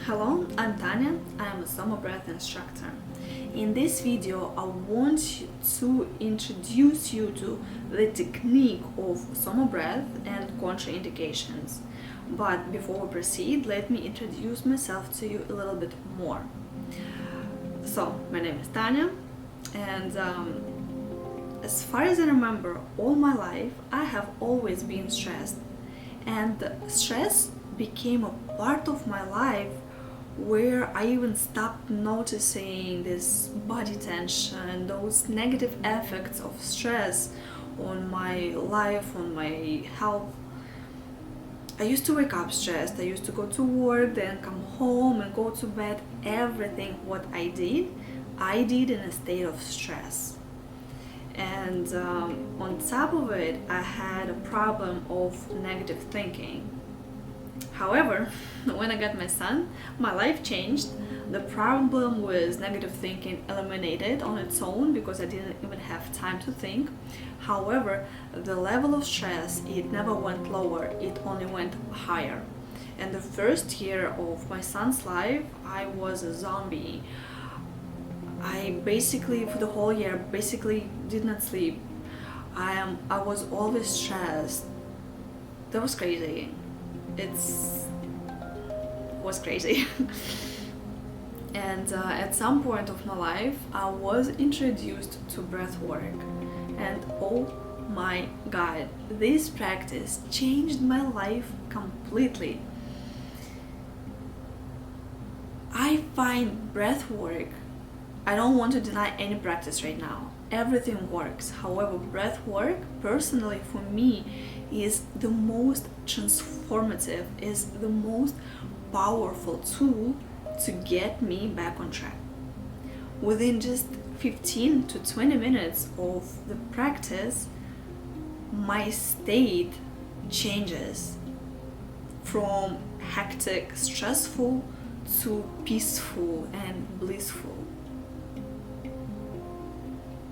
Hello, I'm Tanya. I'm a Soma Breath instructor. In this video, I want to introduce you to the technique of Soma Breath and contraindications. But before we proceed, let me introduce myself to you a little bit more. So, my name is Tanya, and as far as I remember, all my life I have always been stressed, and stress became a part of my life where I even stopped noticing this body tension, those negative effects of stress on my life, on my health. I used to wake up stressed, I used to go to work, then come home and go to bed. Everything what I did in a state of stress. And on top of it, I had a problem of negative thinking. However, when I got my son, my life changed. The problem with negative thinking eliminated on its own because I didn't even have time to think. However, the level of stress, it never went lower, it only went higher. And the first year of my son's life, I was a zombie. I basically, for the whole year, did not sleep. I was always stressed. That was crazy. It was crazy. And at some point of my life, I was introduced to breath work, and oh my god, this practice changed my life completely. I find breath work, I don't want to deny any practice right now, everything works. However, breath work personally for me is the most transformative, is the most powerful tool to get me back on track. Within just 15 to 20 minutes of the practice, my state changes from hectic, stressful to peaceful and blissful.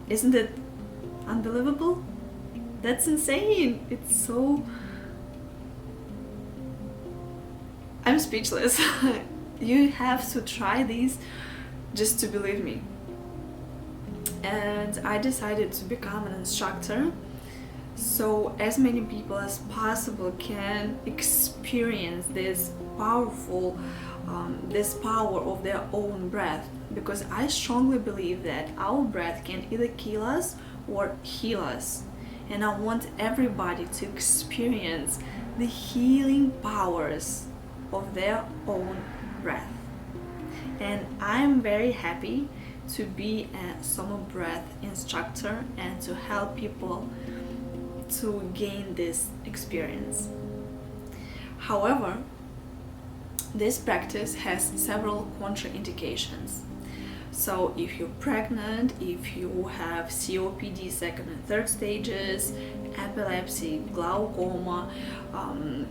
Isn't it unbelievable? That's insane. It's so... I'm speechless. You have to try these just to believe me. And I decided to become an instructor so as many people as possible can experience this powerful this power of their own breath, because I strongly believe that our breath can either kill us or heal us, and I want everybody to experience the healing powers of their own breath. And I'm very happy to be a Soma Breath instructor and to help people to gain this experience. However, this practice has several contraindications. So if you're pregnant, if you have COPD second and third stages, epilepsy, glaucoma,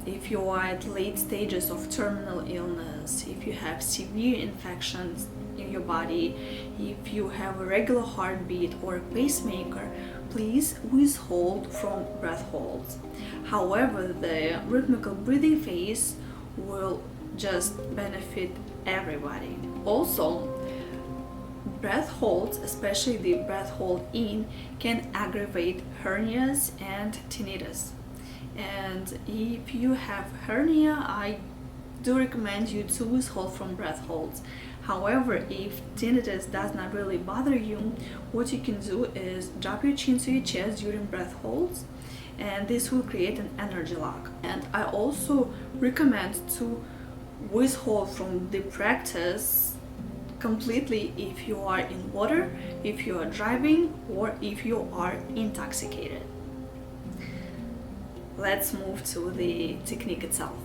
if you are at late stages of terminal illness, if you have severe infections in your body, if you have a regular heartbeat or a pacemaker, please withhold from breath holds. However, the rhythmical breathing phase will just benefit everybody. Also, breath holds, especially the breath hold in, can aggravate hernias and tinnitus. And if you have hernia, I do recommend you to withhold from breath holds. However, if tinnitus does not really bother you, what you can do is drop your chin to your chest during breath holds, and this will create an energy lock. And I also recommend to withhold from the practice completely if you are in water, if you are driving, or if you are intoxicated. Let's move to the technique itself.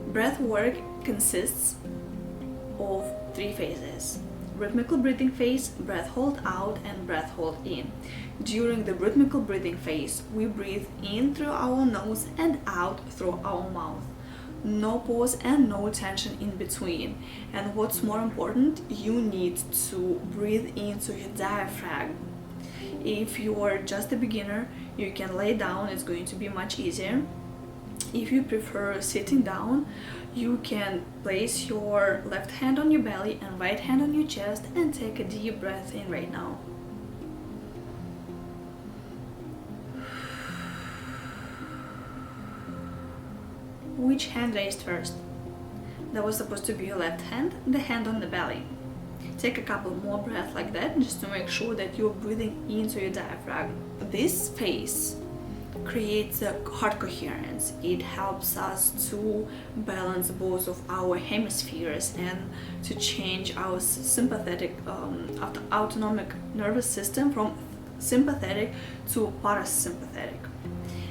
Breath work consists of 3 phases: rhythmical breathing phase, breath hold out, and breath hold in. During the rhythmical breathing phase, we breathe in through our nose and out through our mouth. No pause and no tension in between. And what's more important, you need to breathe into your diaphragm. If you are just a beginner, you can lay down, it's going to be much easier. If you prefer sitting down, You can place your left hand on your belly and right hand on your chest and take a deep breath in right now. Which hand raised first? That was supposed to be your left hand, the hand on the belly. Take a couple more breaths like that, just to make sure that you're breathing into your diaphragm. This phase creates a heart coherence. It helps us to balance both of our hemispheres and to change our sympathetic autonomic nervous system from sympathetic to parasympathetic.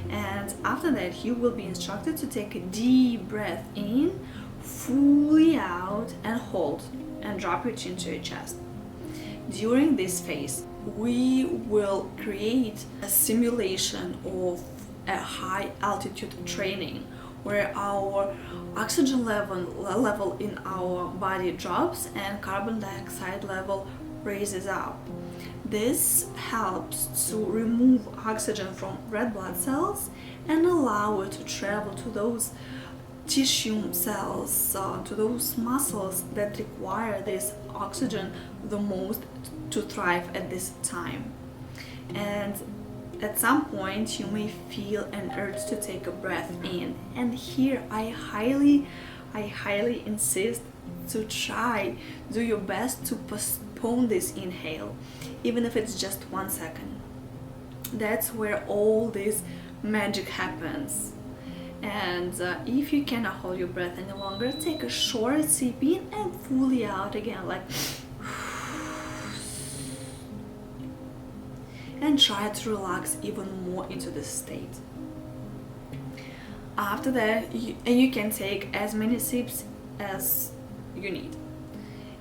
And after that, you will be instructed to take a deep breath in, fully out, and hold, and drop your chin to your chest. During this phase, we will create a simulation of a high altitude training where our oxygen level in our body drops and carbon dioxide level raises up. This helps to remove oxygen from red blood cells and allow it to travel to those tissue cells, to those muscles that require this oxygen the most to thrive at this time. And at some point you may feel an urge to take a breath in, and here I highly insist to do your best to postpone this inhale, even if it's just 1 second. That's where all this magic happens. And if you cannot hold your breath any longer, take a short sip in and fully out again, like, and try to relax even more into this state. After that, you can take as many sips as you need.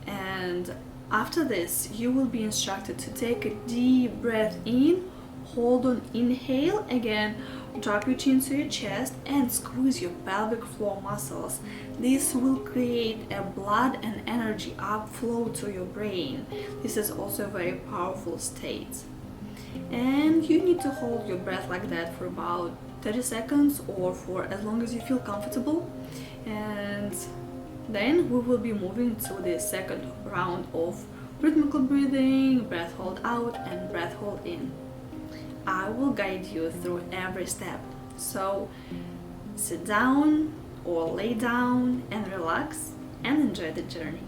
And after this, you will be instructed to take a deep breath in, hold on inhale, again drop your chin to your chest and squeeze your pelvic floor muscles. This will create a blood and energy upflow to your brain. This is also a very powerful state. And you need to hold your breath like that for about 30 seconds or for as long as you feel comfortable. And then we will be moving to the second round of rhythmical breathing, breath hold out and breath hold in. I will guide you through every step. So sit down or lay down and relax and enjoy the journey.